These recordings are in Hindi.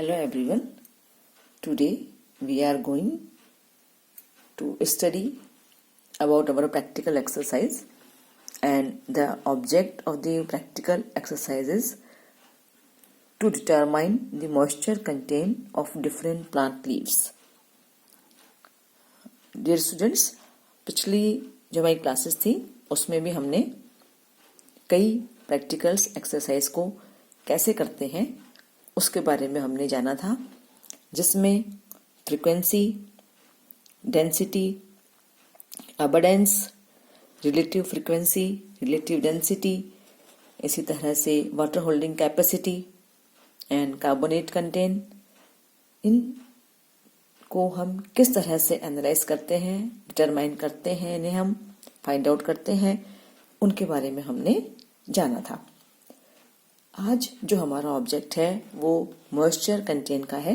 Hello everyone. Today we are going to study about our practical exercise, and the object of the practical exercise is to determine the moisture content of different plant leaves. Dear students, पिछली जो हमारी क्लासेस थी उसमें भी हमने कई प्रैक्टिकल्स एक्सरसाइज को कैसे करते हैं उसके बारे में हमने जाना था, जिसमें frequency, density, abundance, relative frequency, relative density, इसी तरह से water holding capacity and carbonate content, इन को हम किस तरह से एनालाइज करते हैं, डिटरमाइन करते हैं, इन्हें हम फाइंड आउट करते हैं, उनके बारे में हमने जाना था। आज जो हमारा ऑब्जेक्ट है वो मॉइस्चर कंटेंट का है।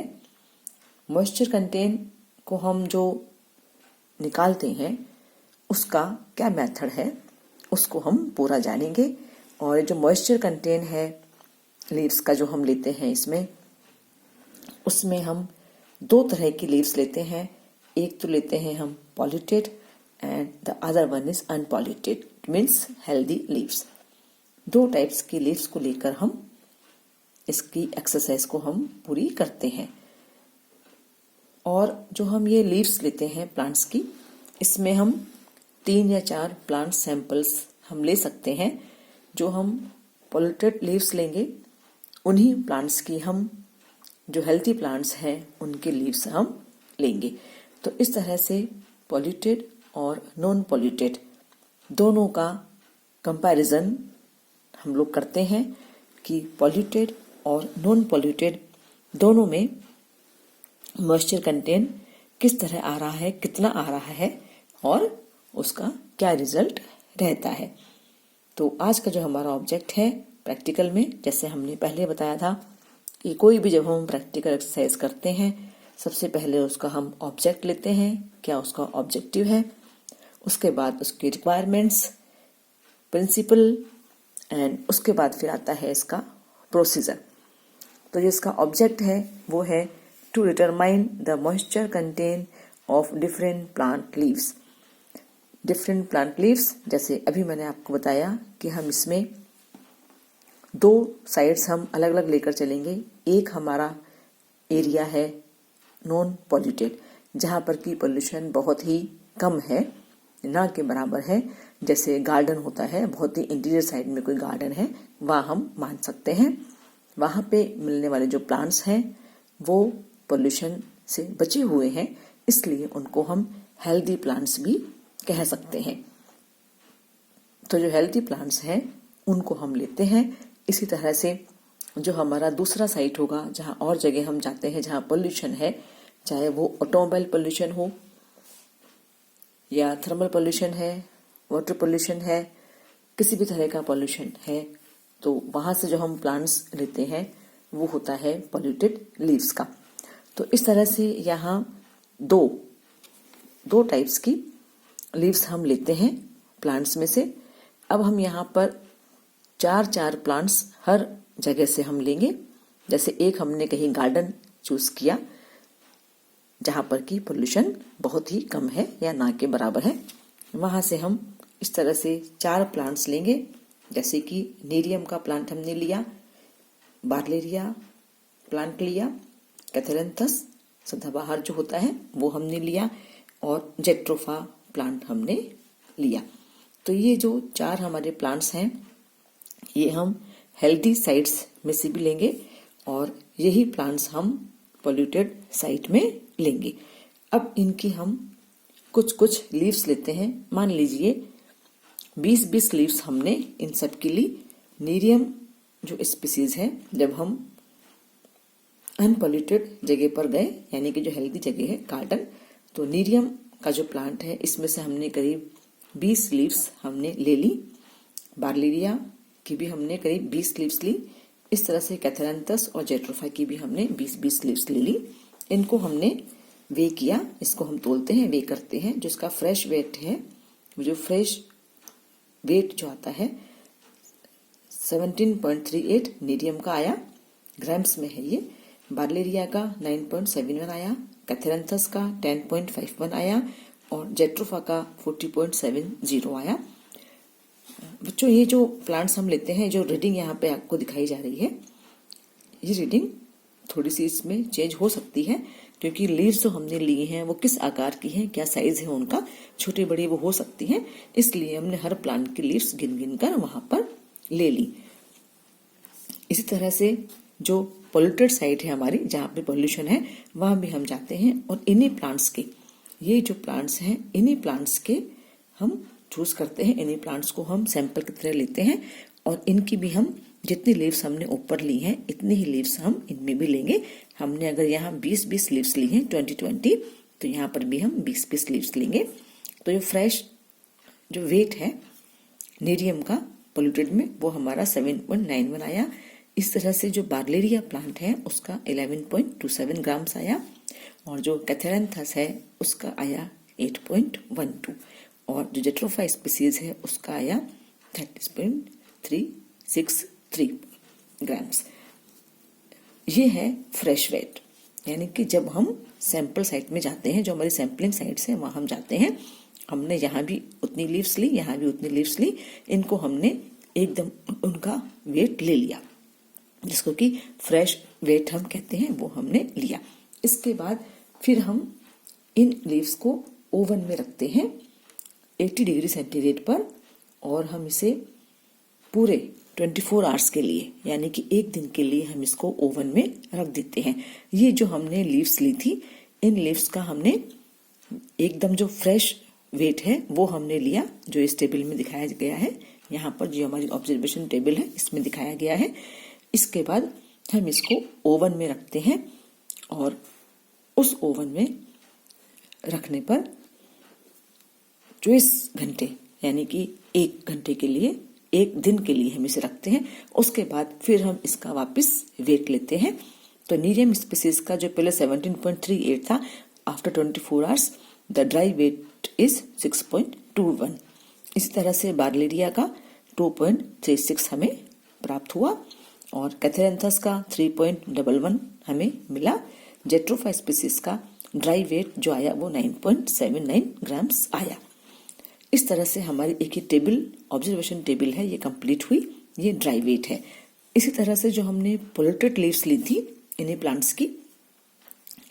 मॉइस्चर कंटेंट को हम जो निकालते हैं उसका क्या मेथड है उसको हम पूरा जानेंगे। और जो मॉइस्चर कंटेंट है लीव्स का जो हम लेते हैं उसमें हम दो तरह की लीव्स लेते हैं। एक तो लेते हैं हम polluted and the other one is unpolluted, means healthy leaves. दो टाइप्स की लीव्स को लेकर हम इसकी एक्सरसाइज को हम पूरी करते हैं। और जो हम ये लीव्स लेते हैं प्लांट्स की, इसमें हम 3 या 4 प्लांट सैंपल्स हम ले सकते हैं। जो हम पॉल्यूटेड लीव्स लेंगे उन्हीं प्लांट्स की हम जो हेल्थी प्लांट्स हैं उनके लीव्स हम लेंगे। तो इस तरह से पॉल्यूटेड और नॉन पॉल्यूटेड दोनों का कंपैरिजन हम लोग करते हैं कि पॉल्यूटेड और नॉन पॉल्यूटेड दोनों में मॉइस्चर कंटेंट किस तरह आ रहा है, कितना आ रहा है और उसका क्या रिजल्ट रहता है। तो आज का जो हमारा ऑब्जेक्ट है प्रैक्टिकल में, जैसे हमने पहले बताया था कि कोई भी जब हम प्रैक्टिकल एक्सरसाइज करते हैं सबसे पहले उसका हम ऑब्जेक्ट लेते हैं, क्या उसका ऑब्जेक्टिव है, उसके बाद उसकी रिक्वायरमेंट्स, प्रिंसिपल एंड उसके बाद फिर आता है इसका प्रोसीजर। तो जिसका ऑब्जेक्ट है वो है to determine the moisture content of different plant leaves. Different plant leaves, जैसे अभी मैंने आपको बताया कि हम इसमें 2 साइड्स हम अलग अलग लेकर चलेंगे। एक हमारा एरिया है नॉन पॉल्यूटेड, जहाँ पर की पोल्यूशन बहुत ही कम है, ना के बराबर है। जैसे गार्डन होता है, बहुत ही इंटीरियर साइड में कोई गार्डन है, वहाँ हम मान सकते हैं। वहाँ पे मिलने वाले जो प्लांट्स हैं वो पोल्यूशन से बचे हुए हैं, इसलिए उनको हम हेल्दी प्लांट्स भी कह सकते हैं। तो जो हेल्दी प्लांट्स हैं उनको हम लेते हैं। इसी तरह से जो हमारा दूसरा साइट होगा, जहाँ और जगह हम जाते हैं जहाँ पोल्यूशन है, चाहे वो ऑटोमोबाइल पोल्यूशन हो या थर्मल पोल्यूशन है, वाटर पोल्यूशन है, किसी भी तरह का पोल्यूशन है, तो वहां से जो हम प्लांट्स लेते हैं वो होता है पॉल्यूटेड लीव्स का। तो इस तरह से यहाँ दो टाइप्स की लीव्स हम लेते हैं प्लांट्स में से। अब हम यहाँ पर 4 प्लांट्स हर जगह से हम लेंगे। जैसे एक हमने कहीं गार्डन चूज किया जहाँ पर की पोल्यूशन बहुत ही कम है या ना के बराबर है, वहां से हम इस तरह से 4 प्लांट्स लेंगे। जैसे कि नीरियम का प्लांट हमने लिया, बार्लेरिया प्लांट लिया, कैथेरेंथस सदाबहार जो होता है वो हमने लिया, और जेट्रोफा प्लांट हमने लिया। तो ये जो 4 हमारे प्लांट्स हैं ये हम हेल्दी साइट्स में से भी लेंगे और यही प्लांट्स हम पॉल्यूटेड साइट में लेंगे। अब इनकी हम कुछ लीव्स लेते हैं। मान लीजिए 20 लीव्स हमने इन सब के लिए। नीरियम जो स्पीसीज है, जब हम अनपॉल्यूटेड जगह पर गए, यानी कि जो हेल्दी जगह है गार्डन, तो नीरियम का जो प्लांट है इसमें से हमने करीब 20 लीव्स हमने ले ली। बार्लेरिया की भी हमने करीब 20 लीव्स ली। इस तरह से कैथेरेंथस और जेट्रोफा की भी हमने 20 लीव्स ले ली। इनको हमने वे किया, इसको हम तोलते हैं, वे करते हैं। जो इसका फ्रेश वेट है, जो फ्रेश वेट जो आता है 17.38 नीरियम का आया, ग्राम्स में है ये। बार्लेरिया का 9.71 आया, कैथेरेंथस का 10.51 आया और जेट्रोफा का 40.70 आया। बच्चों ये जो प्लांट्स हम लेते हैं, जो रीडिंग यहाँ पे आपको दिखाई जा रही है, ये रीडिंग थोड़ी सी इसमें चेंज हो सकती है क्योंकि लीव्स जो हमने लिए हैं वो किस आकार की हैं, क्या साइज है उनका, छोटी बड़ी वो हो सकती हैं, इसलिए हमने हर प्लांट की लीव्स गिन गिन कर वहां पर ले ली। इसी तरह से जो पोल्यूटेड साइट है हमारी, जहाँ पे पोल्यूशन है, वहां भी हम जाते हैं और इन्हीं प्लांट्स के, ये जो प्लांट्स हैं इन्हीं प्लांट्स के हम चूज करते हैं, इन्हीं प्लांट्स को हम सैंपल की तरह लेते हैं और इनकी भी हम जितनी लीव्स हमने ऊपर ली हैं इतनी ही लीव्स हम इनमें भी लेंगे। हमने अगर यहाँ 20-20 लीव्स ली हैं 20-20, तो यहाँ पर भी हम 20-20 लीव्स लेंगे। तो ये फ्रेश जो वेट है नेरियम का पोल्यूटेड में वो हमारा 7.91 आया। इस तरह से जो बार्लेरिया प्लांट है उसका 11.27 ग्राम्स आया और जो कैथेरेंथस है उसका आया 8.12 और जो जेट्रोफा स्पीसीज है उसका आया 30.363 ग्राम्स। ये है फ्रेश वेट, यानी कि जब हम सैंपल साइट में जाते हैं, जो हमारी सैंपलिंग साइट्स हैं वहां हम जाते हैं, हमने यहाँ भी उतनी लीव्स ली, यहाँ भी उतनी लीव्स ली, इनको हमने एकदम उनका वेट ले लिया, जिसको कि फ्रेश वेट हम कहते हैं, वो हमने लिया। इसके बाद फिर हम इन लीव्स को ओवन में रखते हैं 80 डिग्री सेंटीग्रेड पर और हम इसे पूरे 24 आवर्स के लिए, यानी कि एक दिन के लिए हम इसको ओवन में रख देते हैं। ये जो हमने लीव्स ली थी, इन लीव्स का हमने एकदम जो फ्रेश वेट है वो हमने लिया, जो इस टेबल में दिखाया गया है, यहाँ पर जो हमारी ऑब्जर्वेशन टेबल है इसमें दिखाया गया है। इसके बाद हम इसको ओवन में रखते हैं और उस ओवन में रखने पर 24 घंटे, यानी कि 1 घंटे के लिए, 1 दिन के लिए हम इसे रखते हैं। उसके बाद फिर हम इसका वापस वेट लेते हैं। तो नीरियम स्पीसीज का जो पहले 17.38 था, after 24 hours the dry weight is 6.21। इसी तरह से बार्लेरिया का 2.36 हमें प्राप्त हुआ और कैथेरेंथस का 3.11 हमें मिला। जेट्रोफा स्पीसीज का ड्राई वेट जो आया वो 9.79 ग्राम्स आया। इस तरह से हमारी एक ही टेबल, ऑब्जर्वेशन टेबल है, ये कंप्लीट हुई। ये ड्राई वेट है। इसी तरह से जो हमने पोल्यूटेड लीव्स ली थी इन्हीं प्लांट्स की,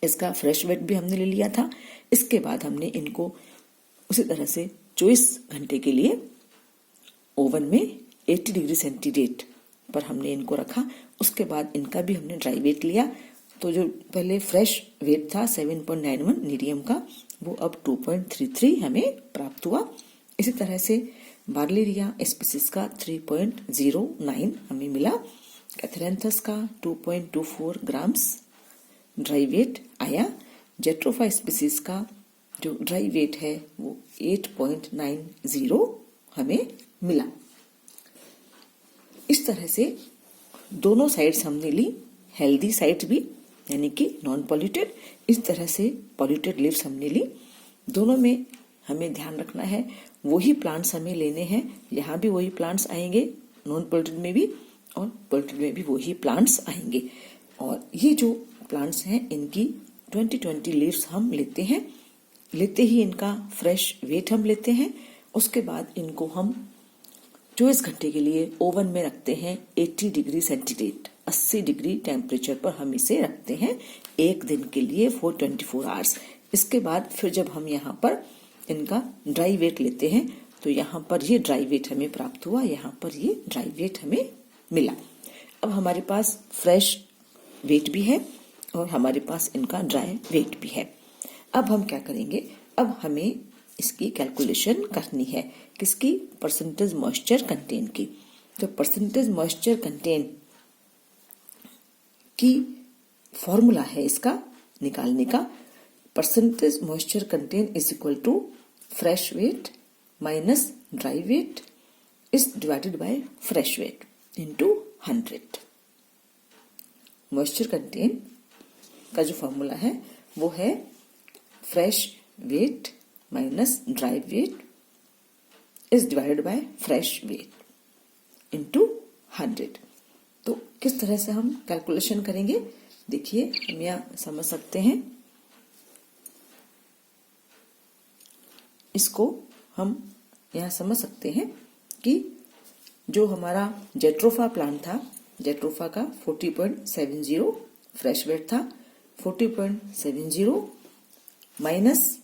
इसका फ्रेश वेट भी हमने ले लिया था। इसके बाद हमने इनको उसी तरह से 24 घंटे के लिए ओवन में 80 डिग्री सेंटीग्रेड पर हमने इनको रखा। उसके बाद इनका भी हमने ड्राई वेट लिया। तो जो पहले फ्रेश वेट था 7.91 नीरियम का, वो अब 2.33 हमें प्राप्त हुआ। इसी तरह से बार्लेरिया स्पीसीज का 3.09 हमें मिला। कैथेरेंथस का 2.24 ग्राम्स ड्राई वेट आया। जेट्रोफा स्पीसीज का जो ड्राई वेट है वो 8.90 हमें मिला। इस तरह से दोनों साइड्स हमने ली, हेल्दी साइड भी यानी कि नॉन पॉल्यूटेड, इस तरह से पॉल्यूटेड लीव्स हमने ली। दोनों में हमें ध्यान रखना है, वही प्लांट्स हमें लेने हैं। यहाँ भी वही प्लांट्स आएंगे, नॉन पॉल्यूटेड में भी और पॉल्यूटेड में भी वही प्लांट्स आएंगे। और ये जो प्लांट्स हैं इनकी 20-20 लीव्स हम लेते हैं। लेते ही इनका फ्रेश वेट हम लेते हैं। उसके बाद इनको हम 24 घंटे के लिए ओवन में रखते हैं 80 डिग्री सेंटीग्रेड, 80 डिग्री टेम्परेचर पर हम इसे रखते हैं 1 दिन के लिए फॉर 24 आवर्स। इसके बाद फिर जब हम यहाँ पर इनका ड्राई वेट लेते हैं तो यहाँ पर ये ड्राई वेट हमें प्राप्त हुआ, यहाँ पर ये ड्राई वेट हमें मिला। अब हमारे पास फ्रेश वेट भी है और हमारे पास इनका ड्राई वेट भी है। अब हम क्या करेंगे, अब हमें इसकी कैलकुलेशन करनी है। किसकी? परसेंटेज मॉइस्चर कंटेंट की। तो परसेंटेज मॉइस्चर कंटेंट की फॉर्मूला है इसका निकालने का। Percentage moisture content is equal to fresh weight minus dry weight is divided by fresh weight into 100। Moisture content का जो फॉर्मूला है वो है fresh weight minus dry weight is divided by fresh weight into 100। तो किस तरह से हम कैलकुलेशन करेंगे, देखिए हम यहाँ समझ सकते हैं, इसको हम यहाँ समझ सकते हैं कि जो हमारा जेट्रोफा प्लांट था, जेट्रोफा का 40.70 फ्रेश वेट था, 40.70 माइनस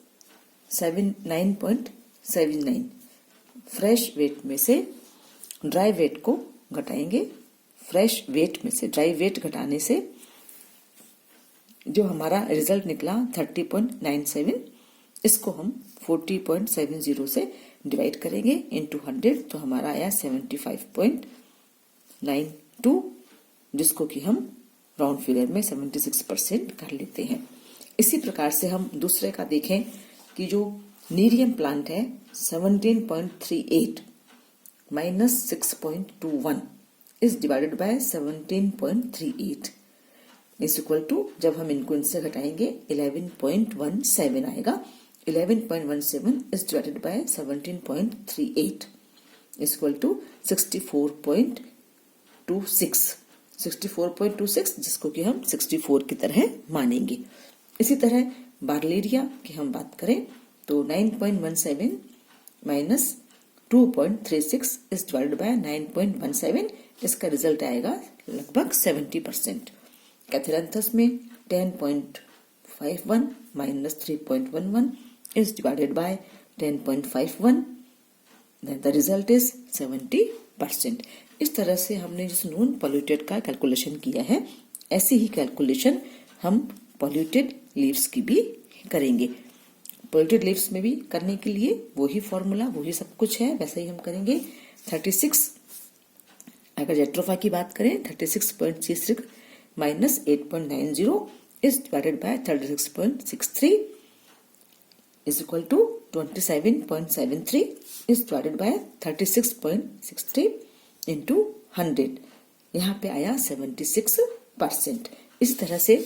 79.79 फ्रेश वेट में से ड्राई वेट को घटाएंगे। फ्रेश वेट में से ड्राई वेट घटाने से जो हमारा रिजल्ट निकला 30.97, इसको हम 40.70 से डिवाइड करेंगे इनटू 100, तो हमारा आया 75.92, जिसको कि हम राउंड फिगर में 76% कर लेते हैं। इसी प्रकार से हम दूसरे का देखें कि जो नीरियम प्लांट है 17.38 minus 6.21 is divided by 17.38 is equal to, जब हम इनको इनसे घटाएंगे 11.17 आएगा। 11.17 is divided by 17.38 is equal to 64.26 जिसको कि हम 64 की तरह मानेंगे। इसी तरह बार्लेरिया की हम बात करें तो 9.17 माइनस 2.36 is divided by 9.17, इसका रिजल्ट आएगा लगभग 70%। कैथेरेंथस में 10.51 minus 3.11 is divided by 10.51, then the result is 70%। इस तरह से हमने जिस नॉन पॉल्यूटेड का कैलकुलेशन किया है, ऐसी ही कैलकुलेशन हम पॉल्यूटेड लीव्स की भी करेंगे। पॉल्यूटेड लीव्स में भी करने के लिए वही फॉर्मूला, वही सब कुछ है, वैसे ही हम करेंगे। 36, अगर जेट्रोफा की बात करें 36.36 minus 8.90 is divided by 36.63 is equal to 27.73 is divided by 36.63 into 100, यहाँ पे आया 76%। इस तरह से